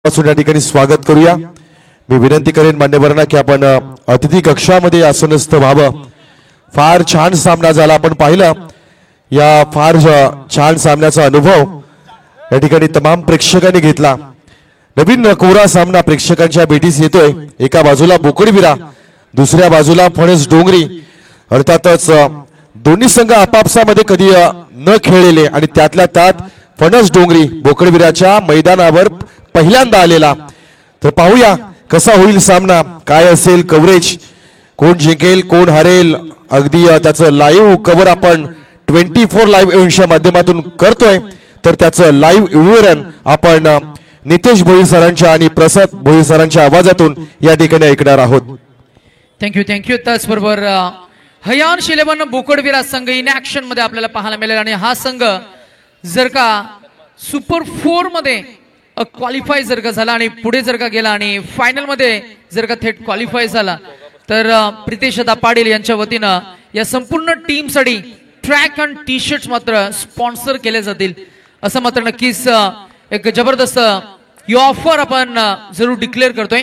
पासून या ठिकाणी स्वागत करूया। मी विनंती करेन मान्यवरांना की आपण अतिथी कक्षामध्ये आसनस्थ व्हावं। फार छान सामना झाला, आपण पाहिलं या फार छान सामन्याचा अनुभव या ठिकाणी तमाम प्रेक्षकांनी घेतला। नवीन कोरा सामना प्रेक्षकांच्या भेटीस येतोय। एका बाजूला बोकडविरा, दुसऱ्या बाजूला फणस डोंगरी। अर्थातच दोन्ही संघ आपापसामध्ये कधी न खेळलेले आणि त्यातल्या त्यात फणस डोंगरी बोकडविराच्या मैदानावर पहिल्यांदा आलेला। तर पाहूया कसा होईल सामना, काय असेल कव्हरेज, कोण जिंकेल कोण हरेल, अगदी त्याचं लाईव्ह कव्हर आपण 24 लाईव्ह इव्हेंटच्या माध्यमातून करतोय। तर त्याचं लाईव्ह विवरण आपण नितेश भोई सरांच्या आणि प्रसाद भोई सरांच्या आवाजातून या ठिकाणी ऐकणार आहोत। थँक्यू। त्याचबरोबर हयांश 11 बोकडविरा संघ इन ऍक्शन मध्ये आपल्याला पाहायला मिळेल आणि हा संघ जर का सुपर 4 मध्ये क्वालिफाय जर का झाला आणि पुढे जर का गेला आणि फायनल मध्ये जर का थेट क्वालिफाय झाला तर प्रितेश पाटील यांच्या वतीनं या संपूर्ण टीम साठी ट्रॅक अँड टी शर्ट्स मात्र स्पॉन्सर केले जातील असं मात्र नक्कीच एक जबरदस्त ही ऑफर आपण जरूर डिक्लेअर करतोय।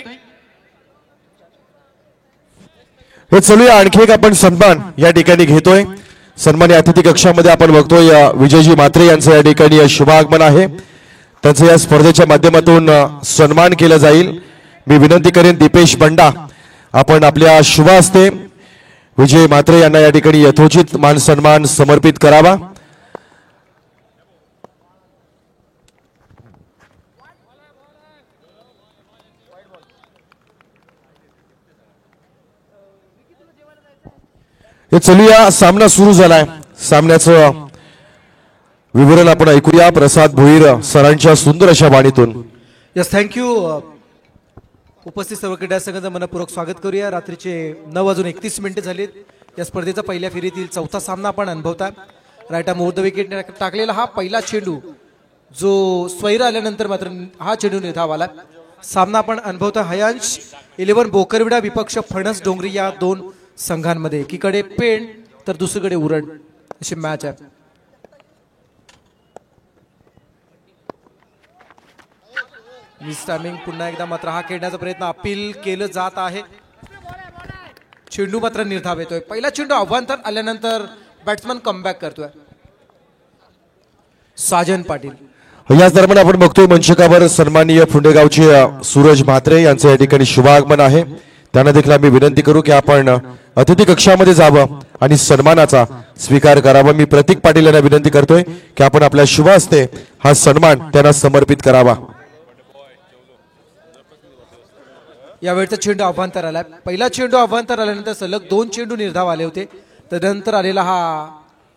हे चलूया आणखी एक आपण सन्मान या ठिकाणी घेतोय। सन्मानी अतिथी कक्षामध्ये आपण बघतोय विजयजी म्हात्रे यांचं या ठिकाणी शुभागमन आहे। त्यांचं या स्पर्धेच्या माध्यमातून सन्मान केला जाईल। मी विनंती करेन दीपेश बंडा आपण आपल्या शुभ हस्ते विजय म्हात्रे यांना या ठिकाणी यथोचित मान सन्मान समर्पित करावा। हे चलूया सामना सुरू झालाय। सामन्याचं विवरण आपण ऐकूया प्रसाद भोईर सरांच्या सुंदर अशा वाणीतून। Yes thank you. उपस्थित सर्व क्रीडा संघाचं मनपूर्वक स्वागत करूया। रात्रीचे 9:31 झालेत। या स्पर्धेचा पहिल्या फेरीतील चौथा सामना आपण अनुभवता। Right arm over the wicket टाकलेला हा पहिला चेंडू जो स्वैर आल्यानंतर मात्र हा चेंडू निर्धाव आला। सामना आपण अनुभवता हयांश 11 बोकरविडा विपक्ष फणस डोंगरी या दोन संघांमध्ये। एकीकडे पेण तर दुसरीकडे उरण अशी मॅच आहे। मिस टायमिंग पुन्हा एकदा मात्र हा खेळण्याचा प्रयत्न अपील केलं जात आहे। चेंडू मात्र निर्धाव येतोय। पहिला चेंडू अव्वांतर आल्यानंतर बॅट्समन कमबॅक करतोय साजन पाटील। याच दरम्यान आपण बघतोय मंचकावर सन्माननीय फुंडेगावचे सूरज म्हात्रे यांचं या ठिकाणी शुभागमन आहे। त्यांना देखील आम्ही विनंती करू की आपण अतिथी कक्षामध्ये जावं आणि सन्मानाचा स्वीकार करावा। मी प्रतीक पाटील यांना विनंती करतोय की आपण आपल्या शुभ हस्ते हा सन्मान त्यांना समर्पित करावा। यावेळचा चेंडू अव्वांतर आला। पहिला चेंडू अव्वांतर आल्यानंतर सलग 2 चेंडू निर्धाव आले होते। तदनंतर आलेला हा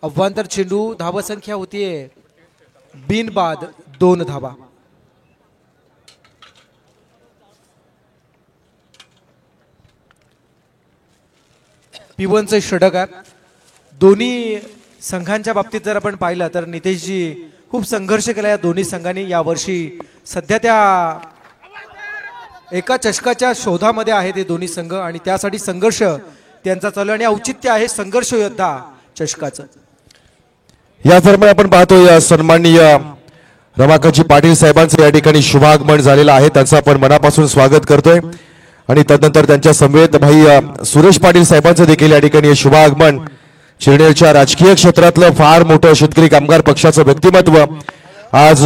अव्वांतर चेंडू धावसंख्या होतीये बिनबाद 2 धावा। P1चं षटक आहे। दोन्ही संघांच्या बाबतीत जर आपण पाहिलं तर नितेशजी खूप संघर्ष केला या दोन्ही संघांनी यावर्षी। सध्या त्या एका चषकाच्या शोधामध्ये आहेत हे दोन्ही संघ आणि त्यासाठी संघर्ष त्यांचा चालू आणि औचित्य आहे संघर्ष योद्धा चषकाचं। या दरम्यान आपण पाहतोय सन्माननीय रमाकांतजी पाटील साहेबांचं या ठिकाणी शुभागमन झालेलं आहे। त्यांचं आपण मनापासून स्वागत करतोय आणि तदनंतर त्यांच्या समवेत भाई सुरेश पाटील साहेबांचं देखील या ठिकाणी शुभागमन। चिरनेरच्या राजकीय क्षेत्रातलं फार मोठं शेतकरी कामगार पक्षाचं व्यक्तिमत्व आज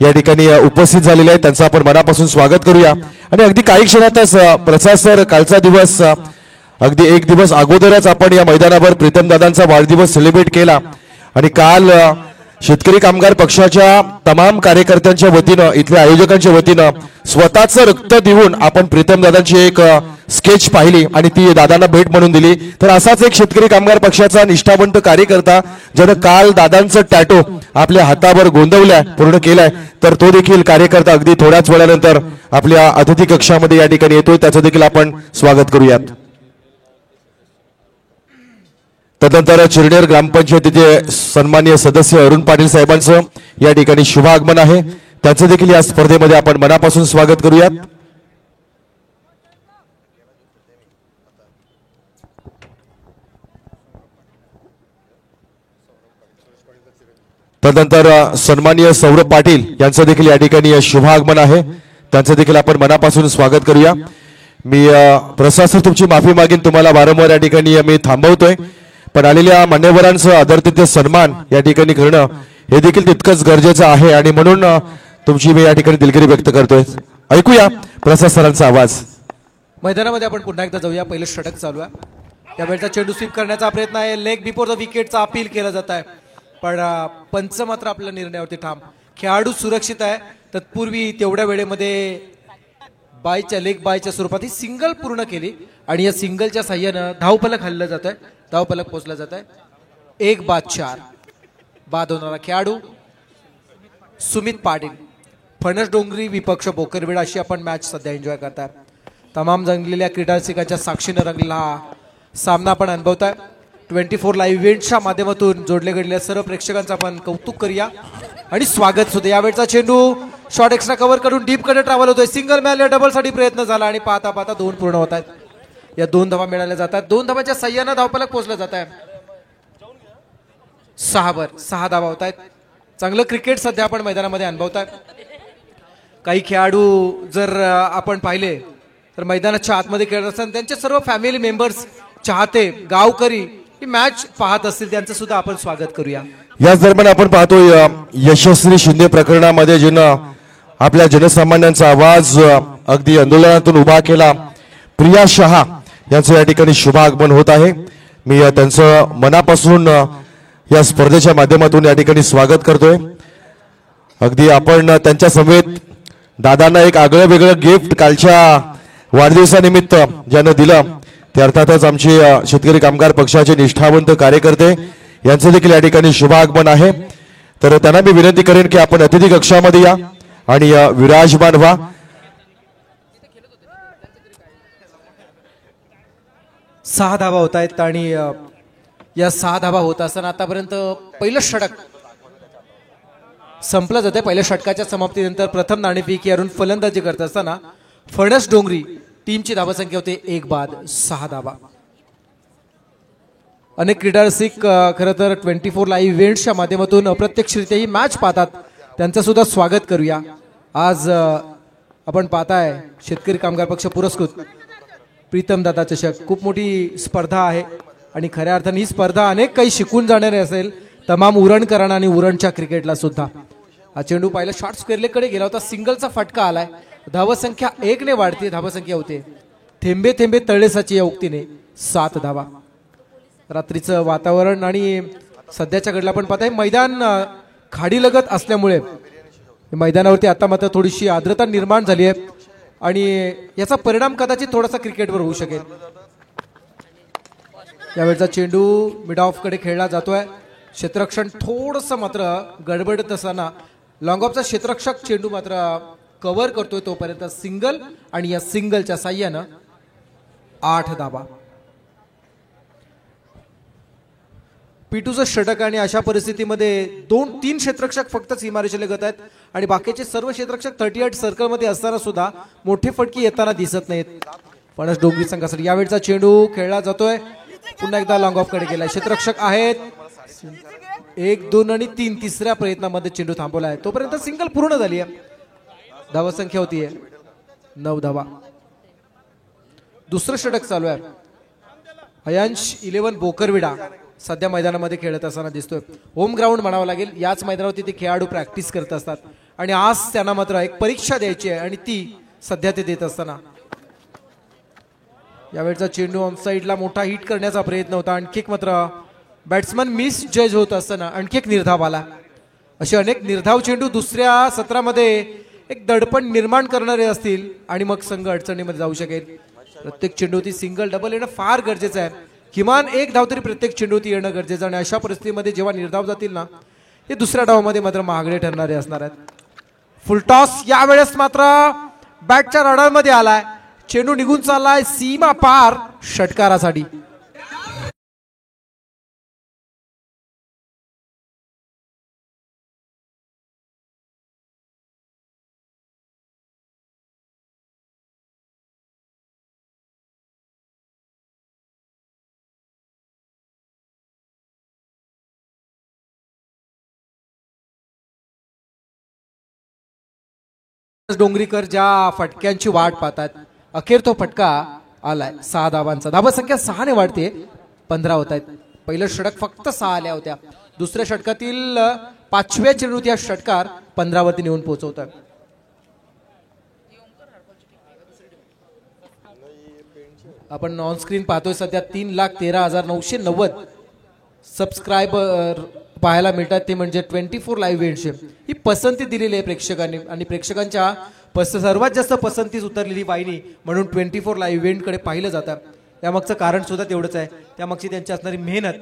या ठिकाणी उपस्थित झालेले आहे। त्यांचं आपण मनापासून स्वागत करूया आणि अगदी काही क्षणातच प्रसाद सर कालचा दिवस अगदी एक दिवस अगोदरच आपण या मैदानावर प्रीतम दादांचा वाढदिवस सेलिब्रेट केला आणि काल शेतकरी कामगार पक्षाच्या तमाम कार्यकर्त्यांच्या वतीनं इथल्या आयोजकांच्या वतीनं स्वतःचं रक्त देऊन आपण प्रीतम दादांची एक स्केच पाहिली आणि ती दादांना भेट म्हणून दिली। तर असाच एक शेतकरी कामगार पक्षाचा निष्ठावंत कार्यकर्ता ज्यानं काल दादांचं टॅटो आपल्या हातावर गोंदवल्या पूर्ण केलाय तर तो देखील कार्यकर्ता अगदी थोड्याच वेळानंतर आपल्या अतिथी कक्षामध्ये या ठिकाणी येतोय। त्याचं देखील आपण स्वागत करूयात। तदनंतर चिरनेर ग्रामपंचायतीचे सन्माननीय सदस्य अरुण पाटील साहेबांचं या ठिकाणी शुभागमन आहे। त्याचं देखील या स्पर्धेमध्ये आपण मनापासून स्वागत करूयात। तदनंतर सन्माननीय सौरभ पाटील यांचं देखील या ठिकाणी शुभागमन आहे। त्यांचं देखील आपण मनापासून स्वागत करूया. मी प्रशासक तुमची माफी मागेन, तुम्हाला वारंवार या ठिकाणी मी थांबवतोय, पण आलेल्या मान्यवरांचं आदरातिथ्य सन्मान या ठिकाणी करणं हे देखील तितकंच गरजेचं आहे आणि म्हणून तुमची मी या ठिकाणी दिलगिरी व्यक्त करतोय. ऐकूया प्रशासनांचा आवाज. मैदानामध्ये आपण पुन्हा एकदा जाऊया. पहिलं षटक चालू आहे. त्यावेळेचा चेंडू स्वीप करण्याचा प्रयत्न आहे. लेग बिफोर द विकेटचा अपील केला जात आहे, पण पंच मात्र आपल्या निर्णयावरती ठाम. खेळाडू सुरक्षित आहे. तत्पूर्वी तेवढ्या वेळेमध्ये लेग बायच्या स्वरूपात ही सिंगल पूर्ण केली आणि या सिंगलच्या साह्यानं धावफलक हल्लं जात आहे. धावफलक पोचला जात आहे. 1-4 बाद होणारा खेळाडू सुमित पाटील. फणस डोंगरी विपक्ष बोकरवेडा अशी आपण मॅच सध्या एन्जॉय करताय. तमाम जंगलेल्या क्रीडारसिकांच्या साक्षीनं रंगलेला हा सामना आपण अनुभवताय. 24 लाईव्ह इव्हेंटच्या माध्यमातून जोडले गेलेल्या सर्व प्रेक्षकांचं आपण कौतुक करूया आणि स्वागत सुद्धा. यावेळचा चेंडू शॉर्ट एक्स्ट्रा कव्हर करून डीप कडे ट्रॅव्हल होतोय. सिंगल मिळाल्या, डबल साठी प्रयत्न झाला आणि पाहता पाहता 2 पूर्ण होत आहेत. या 2 धावा मिळाल्या जातात. 2 धावाच्या साह्यानं धावफलक पोहोचलं जात आहे. 6 धावा होत आहेत. चांगलं क्रिकेट सध्या आपण मैदानामध्ये अनुभवताय. काही खेळाडू जर आपण पाहिले तर मैदानाच्या आतमध्ये खेळत असताना त्यांचे सर्व फॅमिली मेंबर्स, चाहते, गावकरी ही मॅच पाहत असतील, त्यांचं सुद्धा आपण स्वागत करूया. याच दरम्यान आपण पाहतोय यशस्वी शिंदे प्रकरणामध्ये जिनं आपल्या जनसामान्यांचा आवाज अगदी आंदोलनातून उभा केला, प्रिया शहा यांचं या ठिकाणी शुभागमन होत आहे. मी त्यांचं मनापासून या स्पर्धेच्या माध्यमातून या ठिकाणी स्वागत करतोय. अगदी आपण त्यांच्या समेत दादांना एक आगळं वेगळं गिफ्ट कालच्या वाढदिवसानिमित्त ज्यानं दिलं ते अर्थातच आमचे शेतकरी कामगार पक्षाचे निष्ठावंत कार्यकर्ते यांचं देखील या ठिकाणी शुभागमन आहे. तर त्यांना मी विनंती करेन की आपण अतिथी कक्षामध्ये या आणि विराजमान व्हा. सहा धावा होत आहेत आणि या 6 धावा होत असताना आतापर्यंत पहिलं षटक संपलं जाते. पहिल्या षटकाच्या समाप्तीनंतर प्रथम नाणेफेक यावरून फलंदाजी करत असताना फणस डोंगरी टीमची धावसंख्या होते 1 बाद 6 धावा. अनेक क्रीडारसिक खरं तर 24 लाईव्ह इव्हेंट्सच्या माध्यमातून अप्रत्यक्षरित्या ही मॅच पाहतात, त्यांचं सुद्धा स्वागत करूया. आज आपण पाहताय शेतकरी कामगार पक्ष पुरस्कृत प्रीतम दादा चषक खूप मोठी स्पर्धा आहे आणि खऱ्या अर्थाने ही स्पर्धा अनेक काही शिकून जाणारे असेल तमाम उरणकरांना आणि उरणच्या क्रिकेटला सुद्धा. हा चेंडू पाहिला शॉर्ट स्क्वेअरलेकडे गेला होता. सिंगलचा फटका आलाय. धावसंख्या 1 ने वाढते. धावसंख्या होते थेंबे थेंबे तळेसाची या उक्तीने 7 धावा. रात्रीचं वातावरण आणि सध्याच्या घडला पण पाहताय मैदान खाडीलगत असल्यामुळे मैदानावरती आता मात्र थोडीशी आर्द्रता निर्माण झाली आहे आणि याचा परिणाम कदाचित थोडासा क्रिकेटवर होऊ शकेल. यावेळचा चेंडू मिड ऑफ कडे खेळला जातोय. क्षेत्ररक्षण थोडंसं मात्र गडबडत असताना लॉंग ऑफचा क्षेत्ररक्षक चेंडू मात्र कव्हर करतोय. तोपर्यंत सिंगल आणि या सिंगलच्या साह्यानं 8 धावा. P2चं षटक आणि अशा परिस्थितीमध्ये 2-3 क्षेत्ररक्षक फक्त सीमारेषेला लगत आहेत आणि बाकीचे सर्व क्षेत्ररक्षक 38 सर्कलमध्ये असताना सुद्धा मोठे फटके येताना दिसत नाहीत फणस डोंगरी संघासाठी. यावेळचा चेंडू खेळला जातोय. पुन्हा एकदा लॉंग ऑफ कडे गेलाय. क्षेत्ररक्षक आहेत 1, 2 आणि 3. तिसऱ्या प्रयत्नामध्ये चेंडू थांबवला आहे. तोपर्यंत सिंगल पूर्ण झाली आहे. धावसंख्या होतीये 9 धावा. दुसरं षटक चालू आहे. अयांश 11 बोकरविडा सध्या मैदानामध्ये खेळत असताना दिसतोय. होम ग्राउंड म्हणावं लागेल. याच मैदानावरती ते खेळाडू प्रॅक्टिस करत असतात आणि आज त्यांना मात्र एक परीक्षा द्यायची आहे आणि ती सध्या ते देत असताना यावेळचा चेंडू ऑन साईडला मोठा हिट करण्याचा प्रयत्न होता. आणखी एक मात्र बॅट्समन मिस जज होत असताना आणखी एक निर्धाव आला. असे अनेक निर्धाव चेंडू दुसऱ्या सत्रामध्ये एक दडपण निर्माण करणारे असतील आणि मग संघ अडचणीमध्ये जाऊ शकेल. प्रत्येक चेंडूती सिंगल डबल येणं फार गरजेचं आहे. किमान 1 धाव तरी प्रत्येक चेंडूती येणं गरजेचं आणि अशा परिस्थितीमध्ये जेव्हा निर्धाव जातील ना हे दुसऱ्या डावामध्ये मात्र महागडे ठरणारे असणार आहेत. फुलटॉस यावेळेस मात्र बॅटच्या रडारमध्ये आलाय. चेंडू निघून चाललाय सीमा पार षटकारासाठी. डोंगरीकर ज्या फटक्यांची वाट पाहतात, अखेर तो फटका आलाय. 6 धावांचा. धावा संख्या 6 ने वाढते, 15 होत आहेत. पहिलं षटक फक्त 6 आल्या होत्या. दुसऱ्या षटकातील 5व्या चेंडूत या षटकार 15 वरती नेऊन पोहोचवतात. आपण ऑन स्क्रीन पाहतोय सध्या 3,13,990 सबस्क्रायबर पाहायला मिळतात. ते म्हणजे 24 लाईव्ह इव्हेंटचे ही पसंती दिलेली आहे प्रेक्षकांनी आणि प्रेक्षकांच्या सर्वात जास्त पसंतीस उतरलेली वाहिनी म्हणून 24 लाईव्ह इव्हेंटकडे पाहिलं जातं. त्यामागचं कारण सुद्धा तेवढंच आहे. त्यामागची त्यांची असणारी मेहनत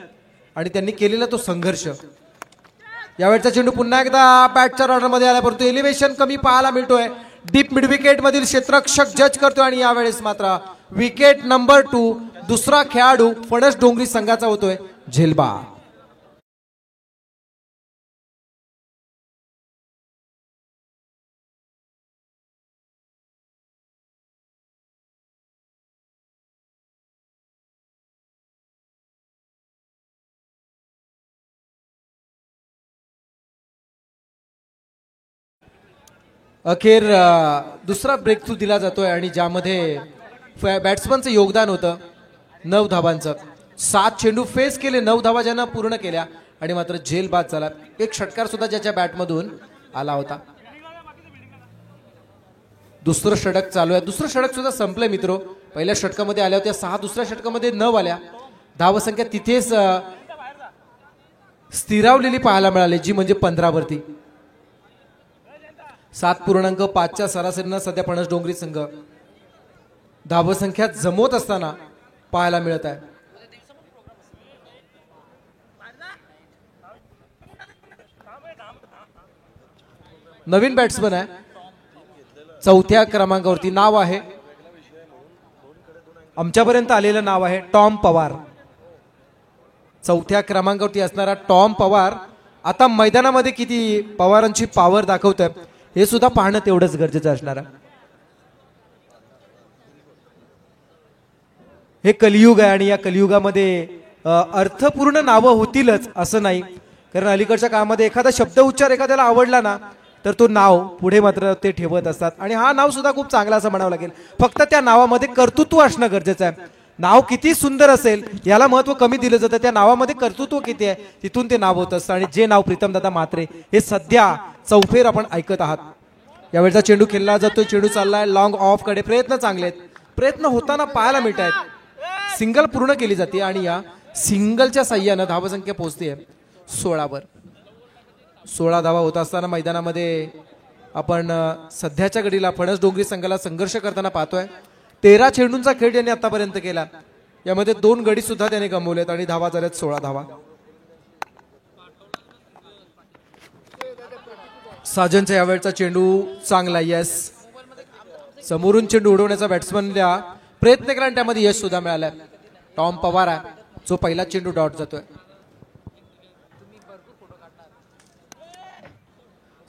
आणि त्यांनी केलेला तो संघर्ष. यावेळचा चेंडू पुन्हा एकदा बॅटच्या रॉडरमध्ये आला, परंतु एलिव्हेशन कमी पाहायला मिळतोय. डीप मिड विकेट मधील क्षेत्ररक्षक जज करतोय आणि यावेळेस मात्र विकेट नंबर 2 दुसरा खेळाडू फणस डोंगरी संघाचा होतोय झेलबा. अखेर दुसरा ब्रेक थ्रू दिला जातोय आणि ज्यामध्ये बॅट्समनचं योगदान होतं 9 धावांचं. 7 चेंडू फेस केले, 9 धावा ज्यांना पूर्ण केल्या आणि मात्र झेल बाद झाला. एक षटकार सुद्धा ज्याच्या बॅटमधून आला होता. दुसरं षटक चालू आहे. दुसरं षटक सुद्धा संपलंय मित्रो. पहिल्या षटकामध्ये आल्या होत्या 6, दुसऱ्या षटकामध्ये 9 आल्या. धावसंख्या तिथेच स्थिरावलेली पाहायला मिळाली, जी म्हणजे 15 वरती. 7.5च्या सरासरीनं सध्या फणस डोंगरी संघ धावसंख्या जमवत असताना पाहायला मिळत आहे. नवीन बॅट्समन आहे, 4थ्या क्रमांकावरती नाव आहे, आमच्यापर्यंत आलेलं नाव आहे टॉम पवार. 4थ्या क्रमांकावरती असणारा टॉम पवार आता मैदानामध्ये किती पवारांची पॉवर दाखवतोय हे सुद्धा पाहणं तेवढंच गरजेचं असणार आहे. हे कलियुग आहे आणि या कलियुगामध्ये अर्थपूर्ण नावं होतीलच असं नाही, कारण अलीकडच्या काळामध्ये एखादा शब्द उच्चार एखाद्याला आवडला ना तर तो नाव पुढे मात्र ते ठेवत असतात. आणि हा नाव सुद्धा खूप चांगला असं म्हणावं लागेल. फक्त त्या नावामध्ये कर्तृत्व असणं गरजेचं आहे. नाव किती सुंदर असेल याला महत्व कमी दिलं जातं, त्या नावामध्ये कर्तृत्व किती आहे तिथून ते नाव होत असतं. आणि जे नाव प्रीतमदादा म्हात्रे हे सध्या चौफेर आपण ऐकत आहात. यावेळचा चेंडू खेळला जातोय, चेंडू चाललाय लॉंग ऑफ कडे. प्रयत्न चांगले आहेत, प्रयत्न होताना पाहायला मिळत आहेत. सिंगल पूर्ण केली जाते आणि या सिंगलच्या साह्यानं धावसंख्या पोहोचते 16 वर. 16 धावा होत असताना मैदानामध्ये आपण सध्याच्या घडीला फणस डोंगरी संघाला संघर्ष करताना पाहतोय. 13 चेंडूंचा खेळ त्यांनी आतापर्यंत केला, यामध्ये 2 गडी सुद्धा त्याने गमवलेत आणि धावा झाल्यात 16 धावा. साजनचा यावेळचा चेंडू चांगला, यस. समोरून चेंडू उडवण्याचा बॅट्समनला प्रयत्न केला आणि त्यामध्ये यश सुद्धा मिळालं. टॉम पवार आहे जो पहिला चेंडू डॉट जातोय.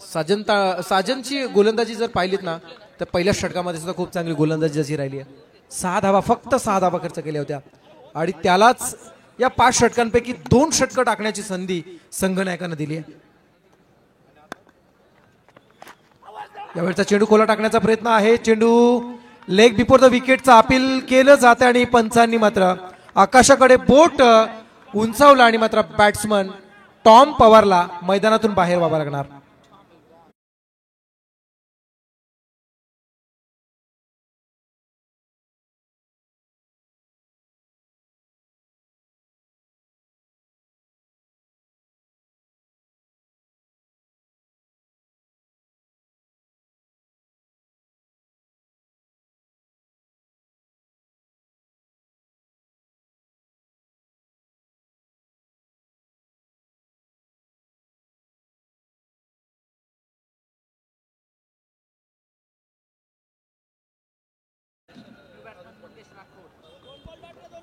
साजनची गोलंदाजी जर पाहिलीत ना तर पहिल्या षटकामध्ये सुद्धा खूप चांगली गोलंदाजी जशी राहिली आहे. 6 धावा, फक्त 6 धावा खर्च केल्या होत्या आणि त्यालाच या 5 षटकांपैकी 2 षटकं टाकण्याची संधी संघनायकांना दिली आहे. यावेळचा चेंडू खोला टाकण्याचा प्रयत्न आहे. चेंडू लेग बिफोर द विकेटचा अपील केलं जाते आणि पंचांनी मात्र आकाशाकडे बोट उंचावला आणि मात्र बॅट्समन टॉम पवारला मैदानातून बाहेर व्हावं लागणार.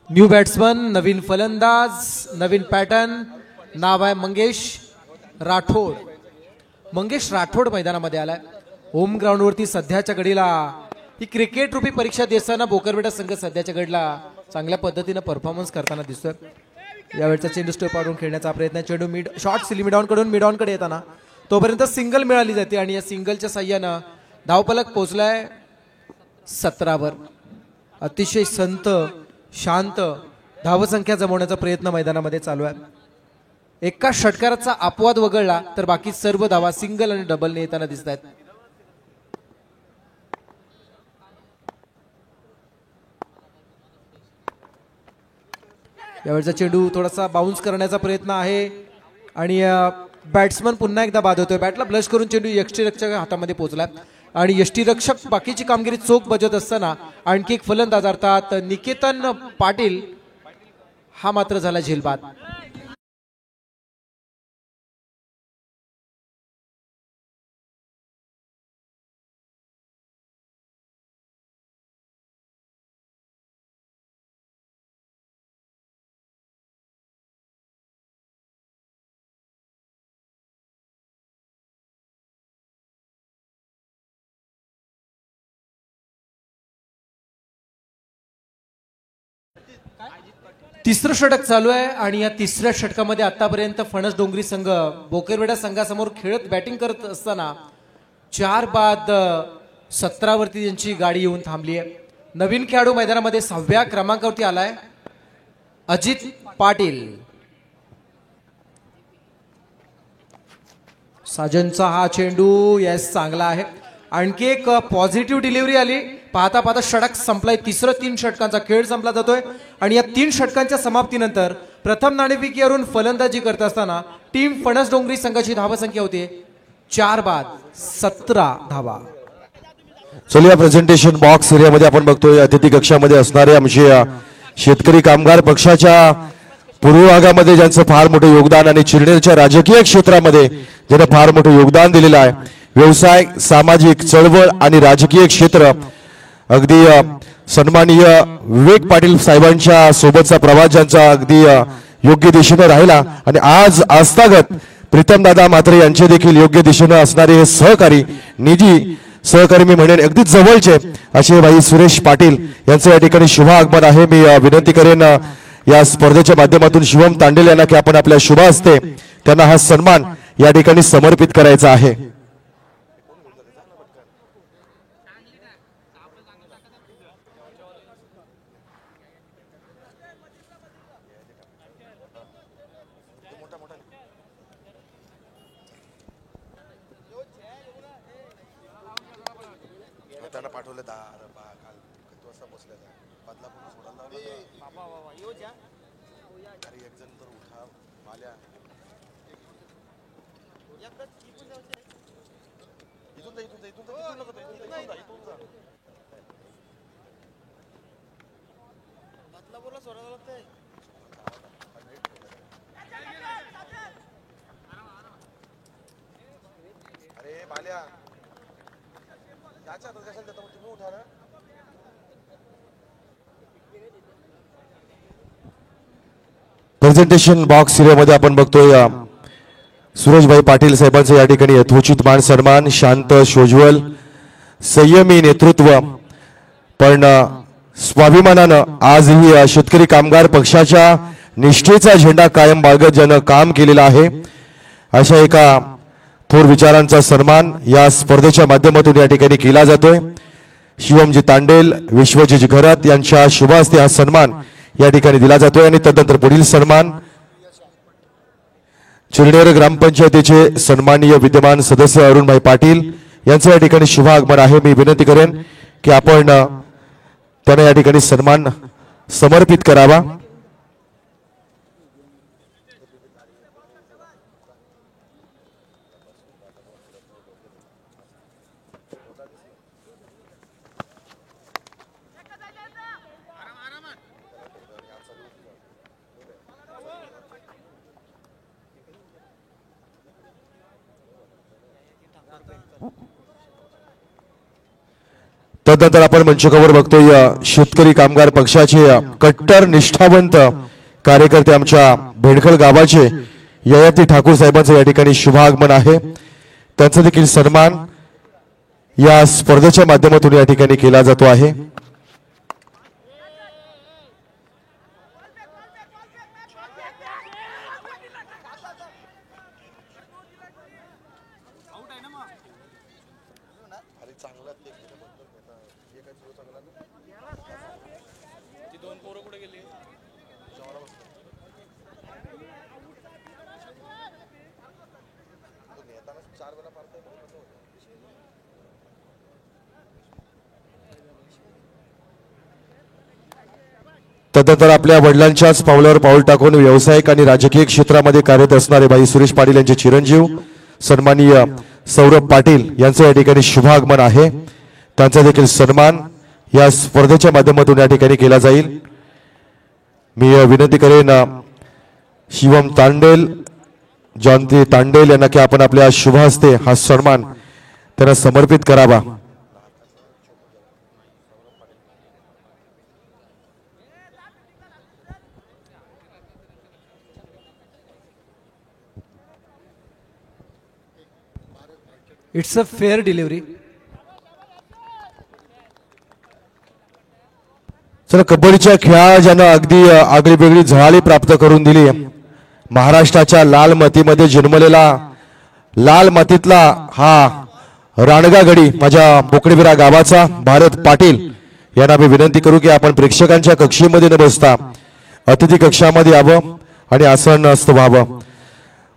न्यू बॅट्समन, नवीन फलंदाज, नवीन पॅटर्न. नाव आहे मंगेश राठोड. मंगेश राठोड मैदानामध्ये आलाय. होम ग्राउंडवरती सध्याच्या घडीला ही क्रिकेट रूपी परीक्षा देताना बोकरबेटा संघ सध्याच्या घडीला चांगल्या पद्धतीनं परफॉर्मन्स करताना दिसतोय. यावेळचा चेंडू स्टेप आउट खेळण्याचा प्रयत्न. चेंडू शॉर्ट मिड ऑन कडून मिड ऑन कडे येताना तोपर्यंत सिंगल मिळाली जाते आणि या सिंगलच्या साह्यानं धावफलक पोहोचलाय 17वर. अतिशय संत शांत धावसंख्या जमवण्याचा प्रयत्न मैदानामध्ये चालू आहे. एका षटकाराचा अपवाद वगळला तर बाकी सर्व धावा सिंगल आणि डबलने येताना दिसत आहेत. यावेळचा चेंडू थोडासा बाउन्स करण्याचा प्रयत्न आहे आणि बॅट्समन पुन्हा एकदा बाद होतोय. बॅटला ब्लश करून चेंडू यष्टीरक्षक हातामध्ये पोहोचला आणि यष्टीरक्षक बाकीची कामगिरी चोख बजत असताना आणखी एक फलंदाज अर्थात निकेतन पाटील हा मात्र झाला झेलबाद. तिसरं षटक चालू आहे आणि या तिसऱ्या षटकामध्ये आतापर्यंत फणस डोंगरी संघ बोकेरवेडा संघासमोर खेळत बॅटिंग करत असताना 4 बाद 17 वरती त्यांची गाडी येऊन थांबली आहे. नवीन खेळाडू मैदानामध्ये 6व्या क्रमांकावरती आलाय अजित पाटील. साजनचा हा चेंडू यस चांगला आहे. आणखी एक पॉझिटिव्ह डिलिव्हरी आली. पाहता पाहता षटक संपलाय. तिसरं 3 षटकांचा खेळ संपला जातोय आणि या 3 षटकांच्या समाप्तीनंतर प्रथम नाणेफेकीवरून फलंदाजी करत असताना टीम फणस डोंगरी संघाची धावसंख्या होती 4 बाद 17 धावा. चला या प्रेझेंटेशन बॉक्स एरियामध्ये आपण बघतोय अतिथी कक्षामध्ये असणारे आमचे शेतकरी कामगार पक्षाच्या पूर्व भागामध्ये ज्यांचं फार मोठं योगदान आणि चिरनेरच्या राजकीय क्षेत्रामध्ये ज्यांनी फार मोठं योगदान दिलेलं आहे. व्यवसाय सामाजिक चळवळ आणि राजकीय क्षेत्र अगदी सन्माननीय विवेक पाटील साहेबांच्या सोबतचा प्रवास ज्यांचा अगदी योग्य दिशेने राहिला आणि आज आस्थागत प्रीतमदादा म्हात्रे यांचे देखील योग्य दिशेने असणारे हे सहकारी निजी सहकारी मी म्हणेन अगदी जवळचे असे भाई सुरेश पाटील यांचं या ठिकाणी शुभ आगमन आहे. मी विनंती करेन या स्पर्धेच्या माध्यमातून शिवम तांडेल यांना की आपण आपल्या शुभ हस्ते त्यांना हा सन्मान या ठिकाणी समर्पित करायचा आहे. प्रेझेंटेशन बॉक्स एरियामध्ये आपण बघतोय सुरेशभाई पाटील साहेबांचं या ठिकाणी यथोचित मान सन्मान, शांत शोज्वल संयमी नेतृत्व पण स्वाभिमानानं आजही शेतकरी कामगार पक्षाच्या निष्ठेचा झेंडा कायम बाळगत ज्यानं काम केलेलं आहे अशा एका थोर विचारांचा सन्मान या स्पर्धेच्या माध्यमातून या ठिकाणी केला जातोय. शिवमजी तांडेल विश्वजित घरात यांच्या शुभ हस्ते हा सन्मान या ठिकाणी दिला जातोय आणि तदनंतर पुढील सन्मान चिरनेर ग्रामपंचायतीचे सन्माननीय विद्यमान सदस्य अरुणभाई पाटील यांचं या ठिकाणी शुभ आगमन आहे. मी विनंती करेन की आपण त्यांना या ठिकाणी सन्मान समर्पित करावा. तदनंतर आपण मंचकावर बघतोय शेतकरी कामगार पक्षाचे कट्टर निष्ठावंत कार्यकर्ते आमच्या भेडखळ गावाचे ययाती ठाकूर साहेबांचं या ठिकाणी शुभ आगमन आहे. त्यांचा देखील सन्मान या स्पर्धेच्या माध्यमातून या ठिकाणी केला जातो आहे. चांगला तदनंतर आपल्या वडिलांच्याच पावलावर पाऊल टाकून व्यावसायिक आणि राजकीय क्षेत्रामध्ये कार्यरत असणारे भाई सुरेश पाटील यांचे चिरंजीव सन्माननीय सौरभ पाटील यांचं या ठिकाणी शुभागमन आहे. त्यांचा देखील सन्मान या स्पर्धेच्या माध्यमातून या ठिकाणी केला जाईल. मी विनंती करेन शिवम तांडेल जॉन्ती तांडेल यांना की आपण आपल्या शुभ हस्ते हा सन्मान त्यांना समर्पित करावा. It's a fair delivery. चला कबड्डीच्या खेळा ज्यानं अगदी आगळीवेगळी झळाळी प्राप्त करून दिली. महाराष्ट्राच्या लाल मातीमध्ये जन्मलेला लाल मातीतला हा राणगा गडी माझ्या बोकडेबिरा गावाचा भारत पाटील यांना मी विनंती करू की आपण प्रेक्षकांच्या कक्षेमध्ये न बसता अतिथी कक्षामध्ये यावं आणि आसनस्थ व्हावं.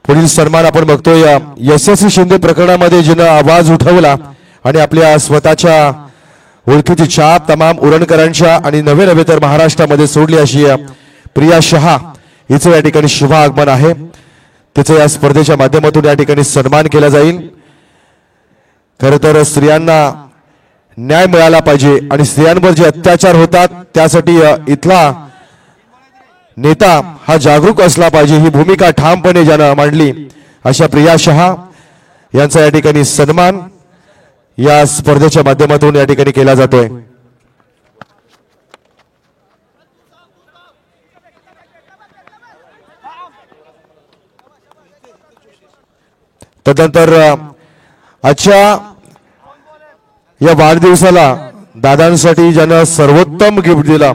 पुढील सन्मान आपण बघतोय यशस्वी शिंदे प्रकरणामध्ये जिनं आवाज उठवला आणि आपल्या स्वतःच्या ओळखीची छाप तमाम उरणकरांच्या आणि नवे नवे तर महाराष्ट्रामध्ये सोडली अशी प्रिया शहा हिचं या ठिकाणी शुभ आगमन आहे. तिचं या स्पर्धेच्या माध्यमातून या ठिकाणी सन्मान केला जाईल. खर तर स्त्रियांना न्याय मिळाला पाहिजे आणि स्त्रियांवर जे अत्याचार होतात त्यासाठी इथला नेता हा जागरूक असला पाहिजे ही भूमिका ठामपणे ज्यानं मांडली अशा प्रिया शहा यांचा या ठिकाणी सन्मान या स्पर्धेच्या माध्यमातून या ठिकाणी केला जातोय. तदनंतर आजच्या या वाढदिवसाला दादांसाठी ज्यानं सर्वोत्तम गिफ्ट दिला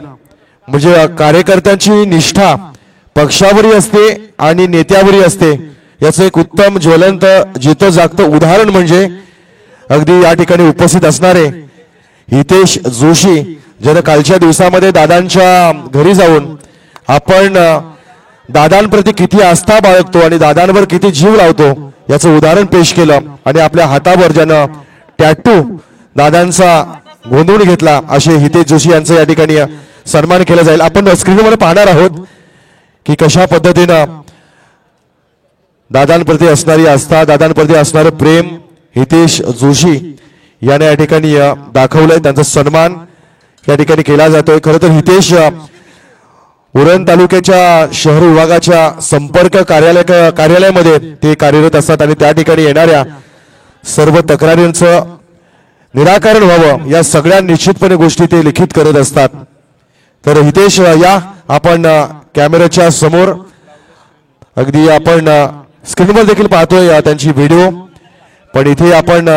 म्हणजे कार्यकर्त्यांची निष्ठा पक्षावरही असते आणि नेत्यावरही असते याचं एक उत्तम ज्वलंत जिथं जागतं उदाहरण म्हणजे अगदी या ठिकाणी उपस्थित असणारे हितेश जोशी ज्यानं कालच्या दिवसामध्ये दादांच्या घरी जाऊन आपण दादांप्रती किती आस्था बाळगतो आणि दादांवर किती जीव लावतो याचं उदाहरण पेश केलं आणि आपल्या हातावर ज्यानं टॅटू दादांचा गोंधळून घेतला असे हितेश जोशी यांचं या ठिकाणी सन्मान केला जाईल. आपण स्क्रीनवर पाहणार आहोत की कशा पद्धतीनं दादांप्रती असणारी आस्था दादांप्रती असणारं प्रेम हितेश जोशी याने या ठिकाणी दाखवलंय. त्यांचा सन्मान या ठिकाणी केला जातोय. खरं तर हितेश उरण तालुक्याच्या शहर विभागाच्या संपर्क कार्यालयामध्ये ते कार्यरत असतात आणि त्या ठिकाणी येणाऱ्या सर्व तक्रारींचं निराकरण व्हावं या सगळ्या निश्चितपणे गोष्टी ते लिखित करत असतात. तर हितेश या आपण कॅमेऱ्याच्या समोर अगदी आपण स्क्रीनवर देखील पाहतोय त्यांची व्हिडिओ पण इथे आपण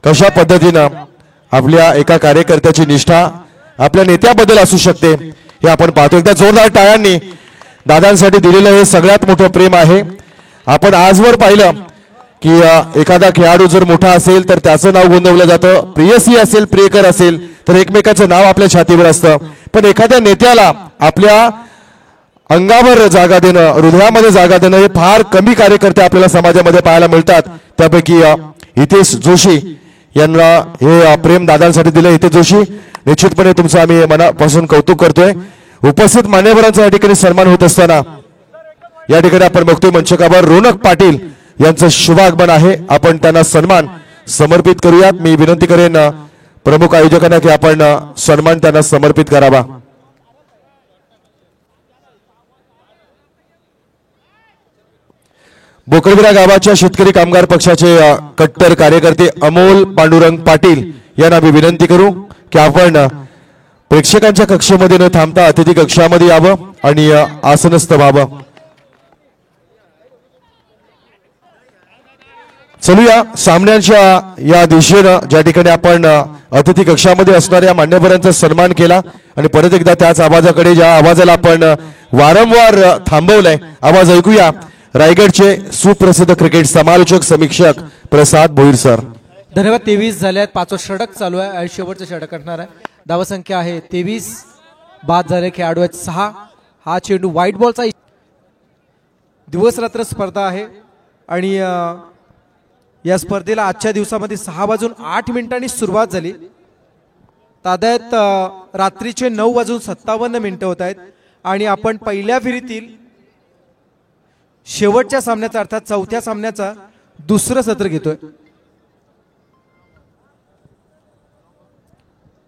कशा पद्धतीनं आपल्या एका कार्यकर्त्याची निष्ठा आपल्या नेत्याबद्दल असू शकते हे आपण पाहतो. एकदा जोरदार टाळ्यांनी दादांसाठी दिलेलं हे सगळ्यात मोठं प्रेम आहे. आपण आजवर पाहिलं की एखादा खेळाडू जर मोठा असेल तर त्याचं नाव गोंदवलं जातं. प्रियसी असेल प्रियकर असेल तर एकमेकाचं नाव आपल्या छातीवर असतं. पण एखाद्या नेत्याला आपल्या अंगावर जागा देणं हृदयामध्ये जागा देणं हे फार कमी कार्यकर्ते आपल्याला समाजामध्ये पाहायला मिळतात. त्यापैकी हितेश जोशी यांना हे प्रेम दादांसाठी दिलं. हितेश जोशी निश्चितपणे तुमचं आम्ही मनापासून कौतुक करतोय. उपस्थित मान्यवरांचा या ठिकाणी सन्मान होत असताना या ठिकाणी आपण बघतोय मंचकावर रोनक पाटील यांचं शुभ आगमन आहे. आपण त्यांना सन्मान समर्पित करूयात. मी विनंती करेन प्रमुख आयोजकांना की आपण सन्मान त्यांना समर्पित करावा. बोकडबिरा गावाच्या शेतकरी कामगार पक्षाचे कट्टर कार्यकर्ते अमोल पांडुरंग पाटील यांना मी विनंती करू की आपण प्रेक्षकांच्या कक्षेमध्ये न थांबता अतिथी कक्षामध्ये यावं आणि आसनस्थ व्हावं. चलूया सामन्यांच्या या दिशेनं ज्या ठिकाणी आपण अतिथी कक्षामध्ये असणाऱ्या मान्यवरांचा सन्मान केला आणि परत एकदा त्याच आवाजाकडे ज्या आवाजाला आपण वारंवार थांबवलंय आवाज ऐकूया. रायगडचे सुप्रसिद्ध क्रिकेट समालोचक समीक्षक प्रसाद भोईर सर. धन्यवाद. 23 झाल्यात. 5वा षटक चालू आहे आणि शेवटचं षटक असणार आहे. धावसंख्या आहे 23. बाद झाले खेळाडू आहेत 6. हा चेंडू व्हाईट बॉलचा दिवस रात्र स्पर्धा आहे आणि या स्पर्धेला आजच्या दिवसामध्ये 6:08 सुरुवात झाली. ताद्यात रात्रीचे 9:57 होत आहेत आणि आपण पहिल्या फेरीतील शेवटच्या सामन्याचा अर्थात चौथ्या सामन्याचा दुसरं सत्र घेतोय.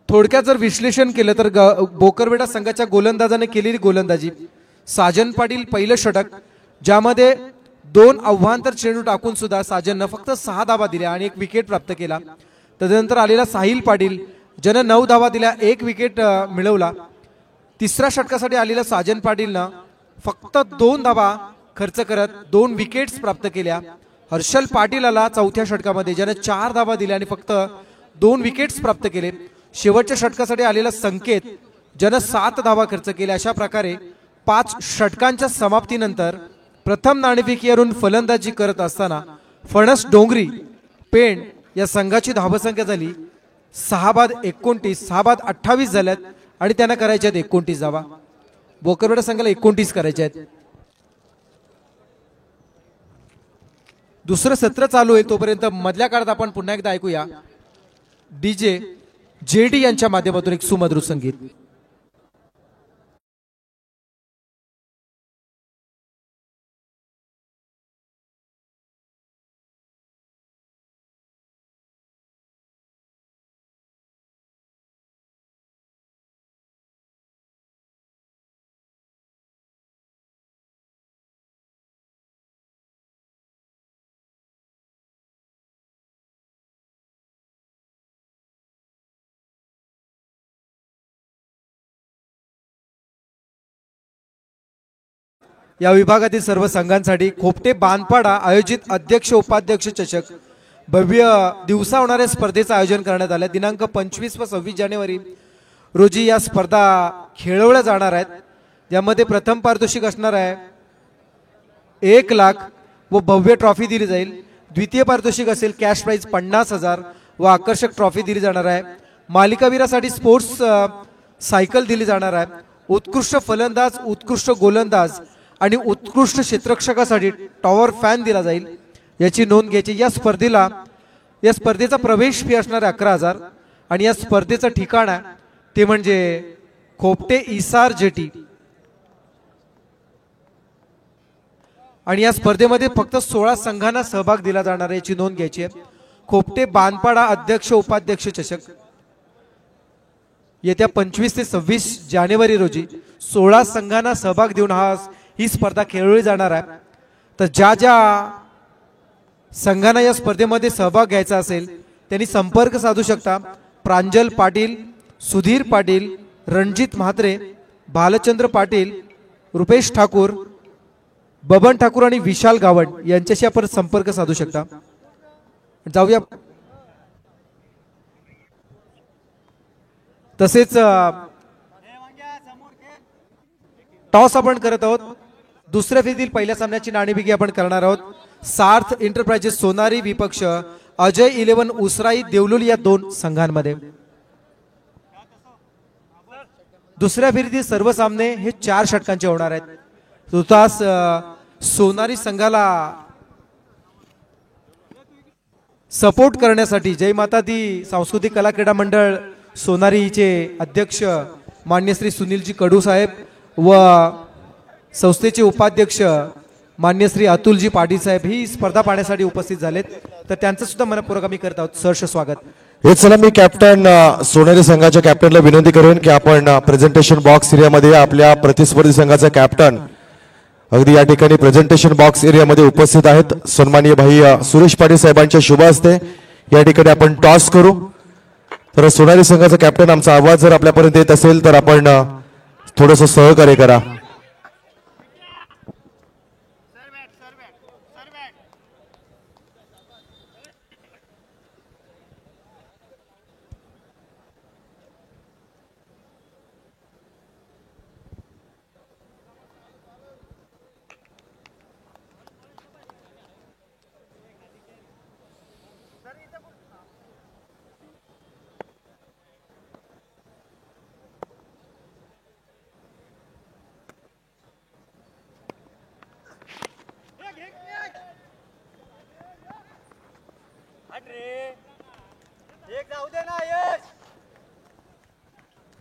थोडक्यात जर विश्लेषण केलं तर बोकरवेडा संघाच्या गोलंदाजाने केलेली गोलंदाजी, साजन पाटील पहिलं षटक ज्यामध्ये 2 आव्हांतर चेंडू टाकून सुद्धा साजननं फक्त 6 धावा दिल्या आणि 1 विकेट प्राप्त केला. तदनंतर आलेला साहिल पाटील ज्यानं 9 धावा दिल्या, 1 विकेट मिळवला. तिसऱ्या षटकासाठी आलेल्या साजन पाटीलनं फक्त 2 धावा खर्च करत 2 विकेट्स प्राप्त केल्या. हर्षल पाटील आला चौथ्या षटकामध्ये ज्याने 4 धावा दिल्या आणि फक्त 2 विकेट्स प्राप्त केले. शेवटच्या षटकासाठी आलेला संकेत ज्यानं 7 धावा खर्च केल्या. अशा प्रकारे 5 षटकांच्या समाप्तीनंतर प्रथम नाणेफेकीवरून फलंदाजी करत असताना फणस डोंगरी पेण या संघाची धावसंख्या झाली 6:29. 6:28 झाल्यात आणि त्यांना करायच्या आहेत 29 धावा. बोकरवेडा संघाला 29 करायच्या आहेत. दुसरं सत्र चालू आहे तोपर्यंत मधल्या काळात आपण पुन्हा एकदा ऐकूया डीजे जेडी यांच्या माध्यमातून एक सुमधुर संगीत. या विभागातील सर्व संघांसाठी खोपटे बांधपाडा आयोजित अध्यक्ष उपाध्यक्ष चषक भव्य दिवसा होणाऱ्या स्पर्धेचं आयोजन करण्यात आलं. दिनांक 25 व 26 जानेवारी रोजी या स्पर्धा खेळवल्या जाणार आहेत. यामध्ये प्रथम पारितोषिक असणार आहे 1 लाख व भव्य ट्रॉफी दिली जाईल. द्वितीय पारितोषिक असेल कॅश प्राइज 50,000 व आकर्षक ट्रॉफी दिली जाणार आहे. मालिकावीरासाठी स्पोर्ट्स सायकल दिली जाणार आहे. उत्कृष्ट फलंदाज, उत्कृष्ट गोलंदाज आणि उत्कृष्ट क्षेत्ररक्षकासाठी टॉवर फॅन दिला जाईल. याची नोंद घ्यायची. या स्पर्धेचा प्रवेश फी असणार आहे 11,000 आणि या स्पर्धेचं ठिकाण आहे ते म्हणजे खोपटे इसार जेटी. आणि या स्पर्धेमध्ये फक्त 16 संघांना सहभाग दिला जाणार आहे याची नोंद घ्यायची आहे. खोपटे बांधपाडा अध्यक्ष उपाध्यक्ष चषक येत्या 25 ते 26 जानेवारी रोजी 16 संघांना सहभाग देऊन ही स्पर्धा खेळवली जाणार आहे. तर ज्या ज्या संघांना या स्पर्धेमध्ये सहभाग घ्यायचा असेल त्यांनी संपर्क साधू शकता. प्रांजल पाटील, सुधीर पाटील, रणजित म्हात्रे, भालचंद्र पाटील, रुपेश ठाकूर, बबन ठाकूर आणि विशाल गावड यांच्याशी आपण संपर्क साधू शकता. जाऊया. तसेच टॉस आपण करत आहोत. दुसऱ्या फेरीतील पहिल्या सामन्याची नाणेफेकी आपण करणार आहोत. सार्थ एंटरप्राइजेस सोनारी विपक्ष अजय 11 उसराई देवलुली या 2 संघांमध्ये. दुसऱ्या फेरीतील सर्व सामने हे 4 षटकांचे होणार आहेत. तुर्तास सोनारी संघाला सपोर्ट करण्यासाठी जय माता दी सांस्कृतिक कला क्रीडा मंडळ सोनारीचे अध्यक्ष मान्य श्री सुनीलजी कडू साहेब व संस्थेचे उपाध्यक्ष मान्य श्री अतुलजी पाटील साहेब ही स्पर्धा पाहण्यासाठी उपस्थित झालेत. तर त्यांचं सुद्धा मनपूर्वक आम्ही करत आहोत. सहर्ष स्वागत. हे चला मी कॅप्टन सोनेरी संघाच्या कॅप्टनला विनंती करेन की आपण प्रेझेंटेशन बॉक्स एरियामध्ये आपल्या प्रतिस्पर्धी संघाचा कॅप्टन अगदी या ठिकाणी प्रेझेंटेशन बॉक्स एरियामध्ये उपस्थित आहेत. सन्माननीय भाई सुरेश पाटील साहेबांच्या शुभ हस्ते या ठिकाणी आपण टॉस करू. तर सोनारी संघाचा कॅप्टन आमचा आवाज जर आपल्यापर्यंत येत असेल तर आपण थोडंसं सहकार्य करा.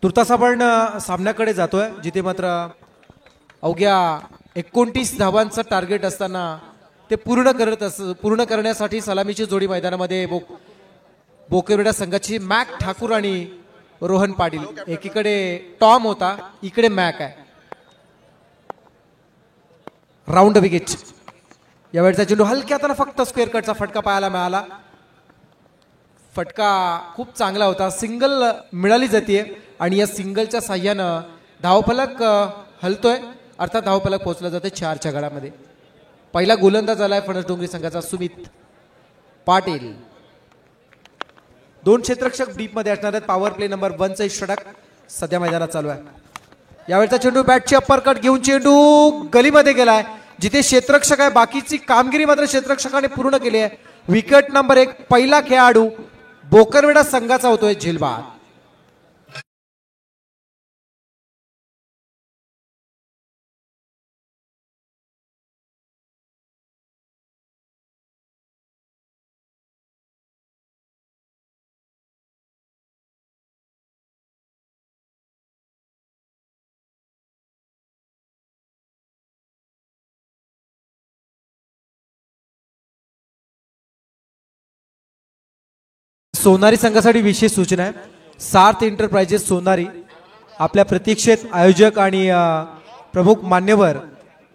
तुर्तास आपण सामन्याकडे जातोय, जिथे मात्र अवघ्या 29 धावांचं टार्गेट असताना ते पूर्ण करण्यासाठी सलामीची जोडी मैदानामध्ये बोकरविडा संघाची मॅक ठाकूर आणि रोहन पाटील. एकीकडे टॉम होता, इकडे मॅक आहे. Round wicket. यावेळचा चेंडू हलक्या हाताने फक्त स्क्वेअर कटचा फटका पाहायला मिळाला. फटका खूप चांगला होता. सिंगल मिळाली जाते आणि या सिंगलच्या साह्यानं धावफलक हलतोय, अर्थात धावफलक पोहोचला जाते 4च्या गडामध्ये. पहिला गोलंदाज आलाय फणस डोंगरी संघाचा सुमित पाटील. 2 क्षेत्ररक्षक डीप मध्ये असणार आहेत. पॉवर प्ले नंबर 1चा षटक सध्या मैदानात चालू आहे. यावेळचा चेंडू बॅटची अप्पर कट घेऊन चेंडू गलीमध्ये गेलाय, जिथे क्षेत्ररक्षक आहे. बाकीची कामगिरी मात्र क्षेत्ररक्षकाने पूर्ण केली आहे. विकेट नंबर 1 पहिला खेळाडू बोकरवेडा संघाचा होतोय झिलबाद. सोनारी संघासाठी विशेष सूचना आहे. सार्थ एंटरप्राइजेस सोनारी आपल्या प्रतीक्षेत आयोजक आणि प्रमुख मान्यवर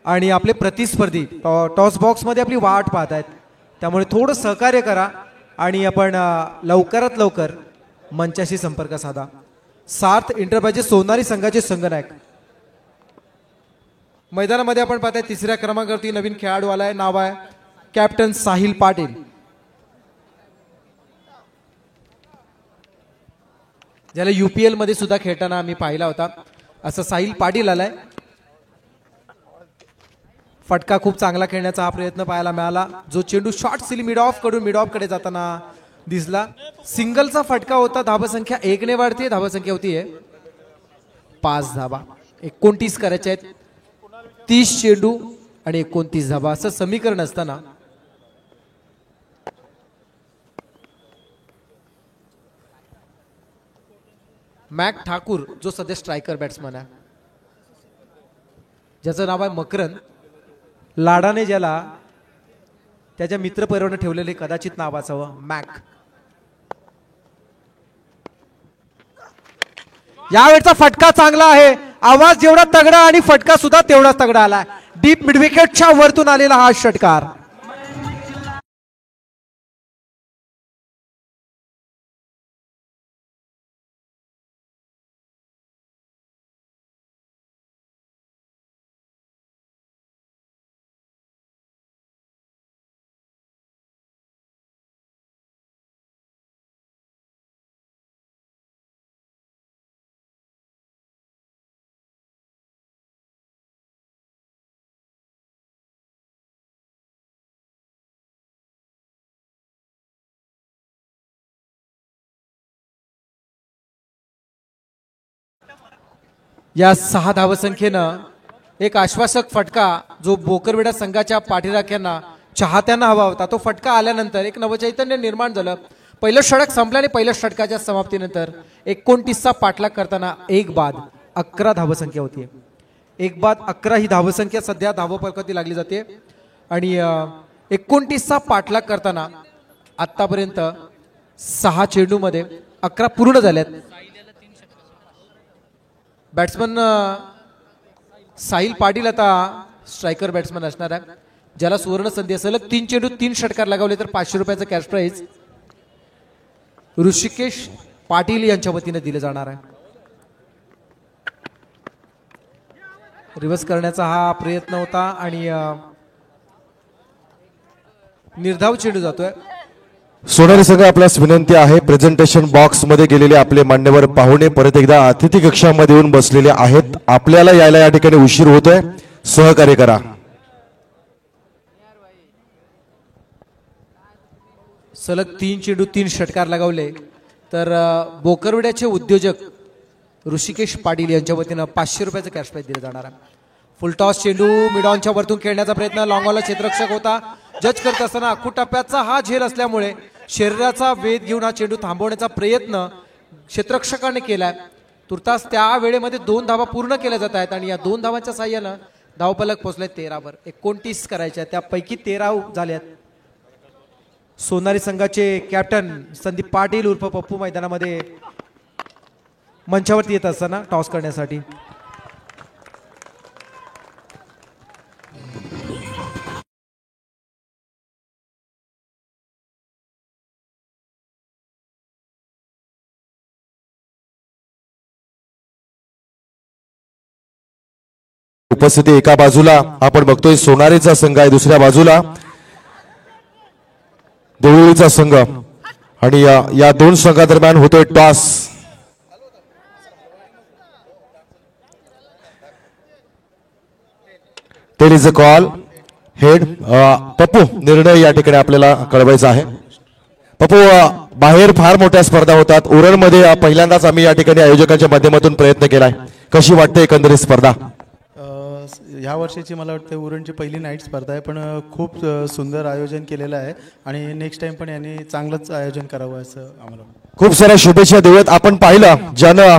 आणि आपले प्रतिस्पर्धी टॉस बॉक्स मध्ये आपली वाट पाहत आहेत. त्यामुळे थोडं सहकार्य करा आणि आपण लवकरात लवकर मंचाशी संपर्क साधा. सार्थ एंटरप्राइजेस सोनारी संघाचे संघनायक मैदानामध्ये आपण पाहताय. 3ऱ्या क्रमांकावरती नवीन खेळाडू आलाय. नाव आहे कॅप्टन साहिल पाटील. ज्याला UPL मध्ये सुद्धा खेळताना आम्ही पाहिला होता. असं साहिल पाटील आलाय. फटका खूप चांगला खेळण्याचा हा प्रयत्न पाहायला मिळाला. जो चेंडू शॉर्ट सिली मिड ऑफ कडून मिड ऑफ कडे जाताना दिसला. सिंगलचा फटका होता. धावसंख्या 1 ने वाढते. धावसंख्या होतीये 5 धावा. 29 करायचे आहेत. 30 चेंडू आणि 29 धावा असं समीकरण असताना मॅक ठाकूर जो सध्या स्ट्रायकर बॅट्समन आहे, ज्याचं नाव आहे मकरन, लाडाने ज्याला त्याच्या मित्रपरिवाराने ठेवलेले कदाचित नाव असावं मॅक. यावेळचा फटका चांगला आहे. आवाज जेवढा तगडा आणि फटका सुद्धा तेवढाच तगडा आला. डीप मिडविकेटच्या वरतून आलेला हा षटकार. या 6 धावसंख्येनं एक आश्वासक फटका जो बोकरवेडा संघाच्या पाठीराख्यांना चाहत्यांना हवा होता, तो फटका आल्यानंतर एक नवचैतन्य निर्माण झालं. पहिलं षटक संपल्याने पहिल्या षटकाच्या समाप्तीनंतर 29चा पाठलाग करताना 1 बाद 11 धावसंख्या होती. 1 बाद 11 ही धावसंख्या सध्या धावफलकावरती लागली जाते आणि 29चा पाठलाग करताना आतापर्यंत 6 चेंडूमध्ये 11 पूर्ण झाल्यात. बॅट्समन साहिल पाटील आता स्ट्रायकर बॅट्समन असणार आहे, ज्याला सुवर्ण संधी असेल. 3 चेंडू 3 षटकार लगावले तर 500 रुपयाचं कॅश प्राइज ऋषिकेश पाटील यांच्या वतीने दिले जाणार आहे. रिव्हर्स करण्याचा हा प्रयत्न होता आणि निर्धाव चेंडू जातोय. सोनारी संघ आपल्यास विनंती आहे, प्रेझेंटेशन बॉक्स मध्ये गेलेले आपले मान्यवर पाहुणे परत एकदा अतिथी कक्षामध्ये येऊन बसलेले आहेत. आपल्याला यायला या ठिकाणी उशीर होतोय, सहकार्य करा. सलग 3 चेंडू 3 षटकार लगावले तर बोकरवेड्याचे उद्योजक ऋषिकेश पाटील यांच्या वतीनं 500 रुपयाचं कॅश प्राइज दिलं जाणार आहे. फुलटॉस चेंडू मिडॉनच्या वरतून खेळण्याचा प्रयत्न, लॉंगॉलला क्षेत्ररक्षक होता. जज करत असताना अखूट टप्प्याचा हा झेल असल्यामुळे शरीराचा वेध घेऊन हा चेंडू थांबवण्याचा प्रयत्न क्षेत्ररक्षकाने केलाय. तुर्तास त्या वेळेमध्ये 2 धावा पूर्ण केल्या जात आहेत आणि या 2 धावांच्या साह्यानं धावफलक पोहोचले 13वर. 29 करायच्या त्यापैकी 13 झाल्यात. सोनारी संघाचे कॅप्टन संदीप पाटील उर्फ पप्पू मैदानामध्ये मंचावरती येत असताना टॉस करण्यासाठी. उपस्थिती एका बाजूला आपण बघतोय सोनारीचा संघ आहे, दुसऱ्या बाजूला देवळीचा संघ आणि या 2 संघादरम्यान होतोय toss. Tail is a call head. Pappu निर्णय या ठिकाणी आपल्याला कळवायचा आहे. पप्पू बाहेर फार मोठ्या स्पर्धा होतात. उरणमध्ये पहिल्यांदाच आम्ही या ठिकाणी आयोजकांच्या माध्यमातून प्रयत्न केलाय. कशी वाटते एकंदरीत स्पर्धा? ह्या वर्षीची मला वाटतं उरणची पहिली नाईट स्पर्धा आहे, पण खूप सुंदर आयोजन केलेलं आहे आणि नेक्स्ट टाइम पण यांनी चांगलंच आयोजन करावं असं आम्हाला. खूप साऱ्या शुभेच्छा देऊयात. आपण पाहिलं ज्यानं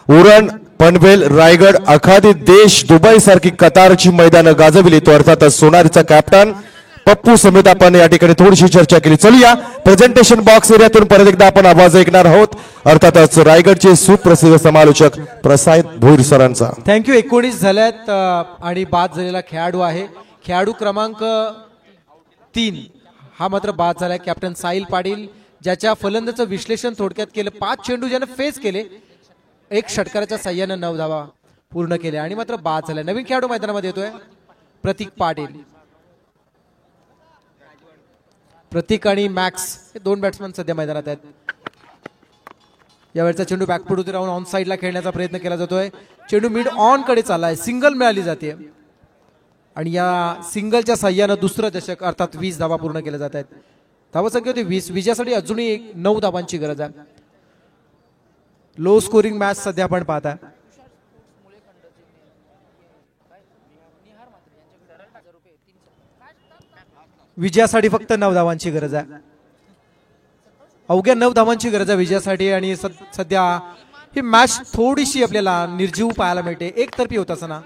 उरण, पनवेल, रायगड, अखादी देश, दुबई सारखी कतारची मैदानं गाजविली तो अर्थातच सोनारीचा कॅप्टन पप्पू समेत आपण या ठिकाणी थोडीशी चर्चा केली. चलूया प्रेझेंटेशन बॉक्स एरियातून परत एकदा आपण आवाज ऐकणार आहोत. अर्थातच रायगडचे सुप्रसिद्ध समालोचक प्रसाद भोईर सरांचा. थँक्यू. 19 झाल्यात आणि बाद झालेला खेळाडू आहे खेळाडू क्रमांक 3 हा मात्र बाद झालाय कॅप्टन साहिल पाटील, ज्याच्या फलंदाचं विश्लेषण थोडक्यात केलं. 5 चेंडू ज्यानं फेस केले, 1 षटकाराच्या साह्यानं 9 धावा पूर्ण केल्या आणि मात्र बाद झालाय. नवीन खेळाडू मैदानामध्ये येतोय प्रतीक पाटील. प्रतीक आणि मॅक्स हे 2 बॅट्समन सध्या मैदानात आहेत. यावेळचा चेंडू बॅकफूट उतरून राहून ऑन साईडला खेळण्याचा प्रयत्न केला जातोय. चेंडू मिड ऑन कडे चाललाय, सिंगल मिळाली जाते आणि या सिंगलच्या साह्यानं दुसरं दशक अर्थात 20 धावा पूर्ण केल्या जात आहेत. धावसंख्या होती 20. विजयासाठी अजूनही 9 धावांची गरज आहे. लो स्कोरिंग मॅच सध्या आपण पाहता. विजयासाठी फक्त 9 धावांची गरज आहे. अवघ्या 9 धावांची गरज आहे विजयासाठी आणि सध्या ही मॅच थोडीशी आपल्याला निर्जीव पाहायला मिळते. एकतर्फी होत असताना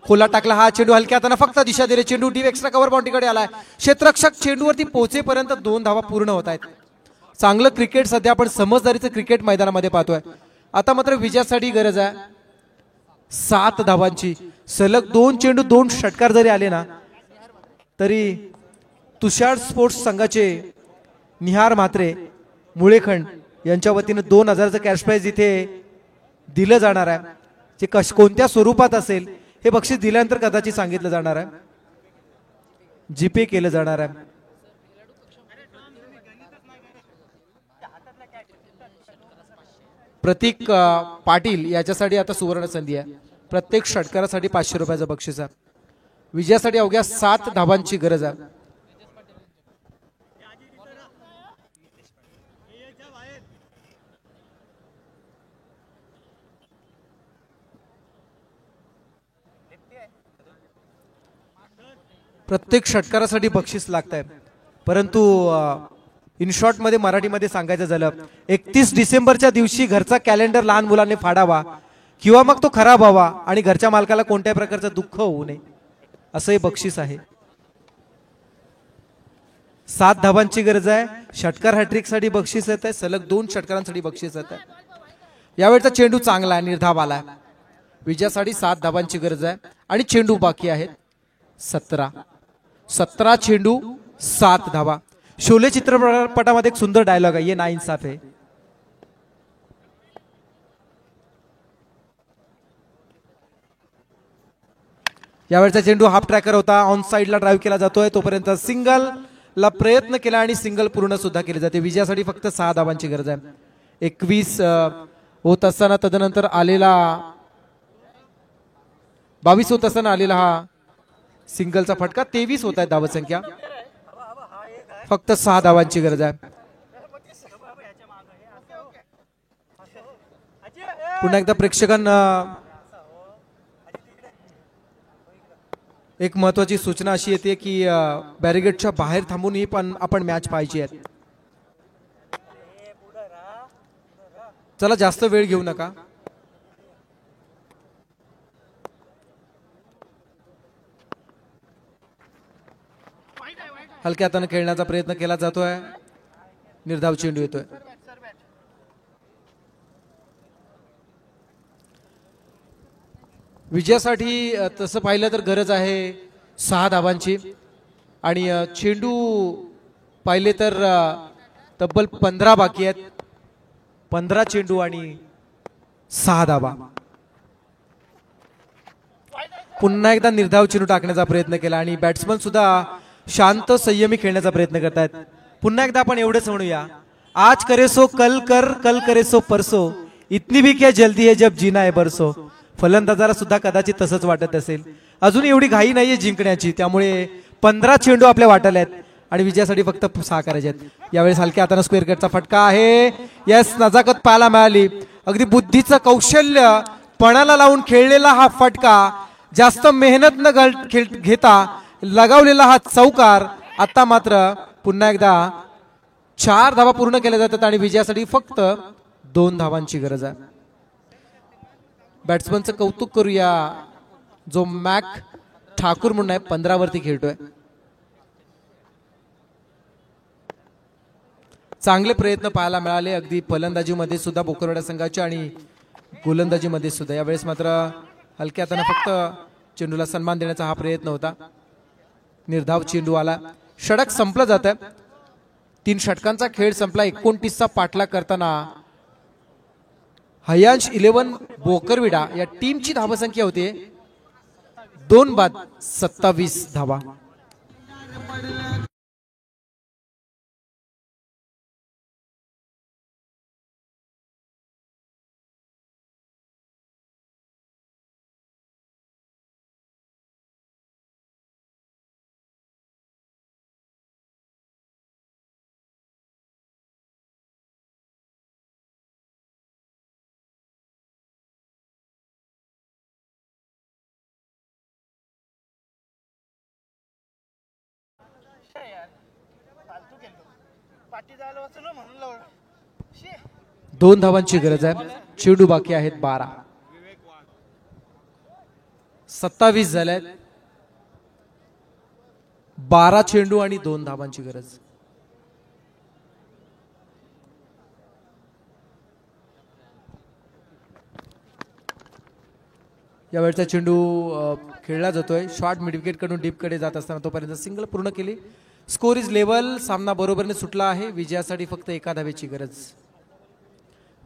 खोला टाकला हा चेंडू हलक्या हाताने फक्त दिशा दिले. चेंडू डीप एक्स्ट्रा कव्हर बाउंड्रीकडे आलाय. क्षेत्ररक्षक चेंडूवरती पोहोचेपर्यंत 2 धावा पूर्ण होत आहेत. चांगलं क्रिकेट सध्या आपण समजदारीचं क्रिकेट मैदानामध्ये पाहतोय. आता मात्र विजयासाठी गरज आहे 7 धावांची. सलग 2 चेंडू 2 षटकार जरी आले ना तरी तुषार स्पोर्ट्स संघाचे निहार म्हात्रे मुळेखंड यांच्या वतीनं 2000चं कॅश प्राइज इथे दिलं जाणार आहे. जे कोणत्या स्वरूपात असेल हे बक्षीस दिल्यानंतर कदाचित सांगितलं जाणार आहे. जीपे केलं जाणार आहे. प्रतीक पाटील याच्यासाठी आता सुवर्ण संधी आहे. प्रत्येक षटकारासाठी 500 रुपयाचं बक्षीस आहे. विजयासाठी अवघ्या 7 धावांची गरज आहे. प्रत्येक षटकारासाठी बक्षीस लागत आहे. परंतु इन शॉर्ट मध्ये मराठीमध्ये सांगायचं झालं 31 डिसेंबरच्या दिवशी घरचा कॅलेंडर लहान मुलांनी फाडावा किंवा मग तो खराब व्हावा आणि घरच्या मालकाला कोणत्याही प्रकारचं दुःख होऊ नये असं हे बक्षीस आहे. 7 धावांची गरज आहे. षटकार हॅट्रिक साठी बक्षीस येत आहे. सलग 2 षटकारांसाठी बक्षीस येत आहे. यावेळचा चेंडू चांगला आहे, निर्धाव आला. विजयासाठी 7 धावांची गरज आहे आणि चेंडू बाकी आहेत 17 चेंडू 7 धावा. शोले चित्रपटामध्ये एक सुंदर डायलॉग आहे, ये ना इंसाफ है. यावेळचा चेंडू हाफ ट्रॅकर होता. ऑन साइडला ड्राईव्ह केला जातोय. तोपर्यंत सिंगल ला प्रयत्न केला आणि सिंगल पूर्ण सुद्धा केले जाते. विजयासाठी फक्त 6 धावांची गरज आहे. 21 होत असताना तदनंतर आलेला 22 होत असताना आलेला हा सिंगलचा फटका. 23 होत आहे धावसंख्या. फक्त 6 धावांची गरज आहे. पुन्हा एकदा प्रेक्षकांना एक महत्वाची सूचना अशी येते की बॅरिगेटच्या बाहेर थांबून ही पण आपण मॅच पाहायची आहे. चला जास्त वेळ घेऊ नका. हलक्या हाताने खेळण्याचा प्रयत्न केला जातोय. निर्धाव चेंडू येतोय. विजयासाठी तसं पाहिलं तर गरज आहे 6 धावांची आणि चेंडू पाहिले तर तब्बल 15 बाकी आहेत. 15 चेंडू आणि 6 धावा. पुन्हा एकदा निर्धाव चेंडू टाकण्याचा प्रयत्न केला आणि बॅट्समन सुद्धा शांत संयमी खेळण्याचा प्रयत्न करतायत. पुन्हा एकदा आपण एवढंच म्हणूया, आज करे सो कल कर, कल करे सो परसो, इतनी भी क्या जल्दी है जब जीना है बरसो. फलंदाजाला सुद्धा कदाचित तसंच वाटत असेल. अजून एवढी घाई नाहीये जिंकण्याची, त्यामुळे 15 चेंडू आपल्या वाट्याला आहेत आणि विजयासाठी फक्त 6 करायचे आहेत. यावेळेस हलक्या हाताने स्क्वेअर कटचा फटका आहे. यस, नजाकत पाहायला मिळाली. अगदी बुद्धीचं कौशल्य पणाला लावून खेळलेला हा फटका, जास्त मेहनत न घेता लगावलेला हा चौकार. आता मात्र पुन्हा एकदा 4 धावा पूर्ण केल्या जातात आणि विजयासाठी फक्त 2 धावांची गरज आहे. बॅट्समनचं कौतुक करूया, जो मॅक ठाकूर म्हणून आहे 15 वरती खेळतोय. चांगले प्रयत्न पाहायला मिळाले अगदी फलंदाजीमध्ये सुद्धा बोकरवाडा संघाच्या आणि गोलंदाजीमध्ये सुद्धा. यावेळेस मात्र हलक्या हाताने फक्त चेंडूला सन्मान देण्याचा हा प्रयत्न होता. निर्धाव चेंडू आला. षटक संपलं जात आहे. 3 षटकांचा खेळ संपला. 29चा पाठलाग करताना हयांश 11 बोकरविडा या टीमची धावसंख्या होती 2 बाद 27 धावा. दोन धावांची गरज आहे. चेंडू बाकी आहेत 12. 27 झाल्यात. 12 चेंडू आणि 2 धावांची गरज. यावेळचा चेंडू खेळला जातोय. शॉर्ट मिड विकेट कडून डीप कडे जात असताना तोपर्यंत सिंगल पूर्ण केली. Score is level. सामना बरोबरीने सुटला आहे. विजयासाठी फक्त 1 धावेची गरज.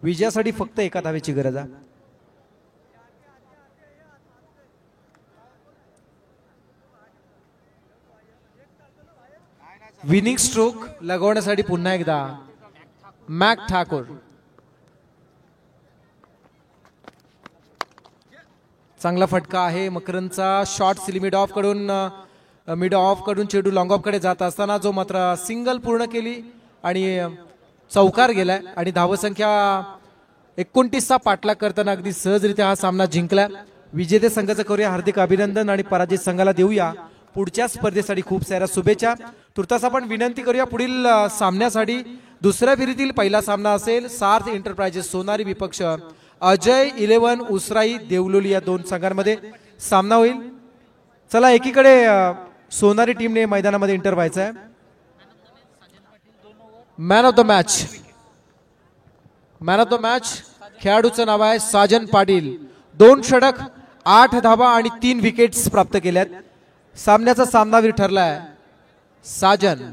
विजयासाठी फक्त 1 धावेची गरज आहे. विनिंग स्ट्रोक लगवण्यासाठी पुन्हा एकदा मॅक ठाकूर. चांगला फटका आहे मकरंदचा. शॉर्ट मिड ऑफ कडून चेंडू लॉंग ऑफ कडे जात असताना जो मात्र सिंगल पूर्ण केली आणि चौकार गेलाय आणि धावसंख्या 29चा पाठलाग करताना अगदी सहजरित्या हा सामना जिंकला. विजेते संघाचं करूया हार्दिक अभिनंदन आणि पराजित संघाला देऊया पुढच्या स्पर्धेसाठी खूप साऱ्या शुभेच्छा. तुर्तास आपण विनंती करूया पुढील सामन्यासाठी दुसऱ्या फेरीतील पहिला सामना असेल सार्थ एंटरप्राइजेस सोनारी विपक्ष अजय 11 उसराई देवलोली या 2 संघांमध्ये सामना होईल. चला एकीकडे सोनारी टीमने मैदानामध्ये एंटर व्हायचं आहे. मॅन ऑफ द मॅच खेळाडूचं नाव आहे साजन पाटील. 2 षटक 8 धावा आणि 3 विकेट्स प्राप्त केल्यात. सामन्याचा सामनावीर ठरलाय साजन.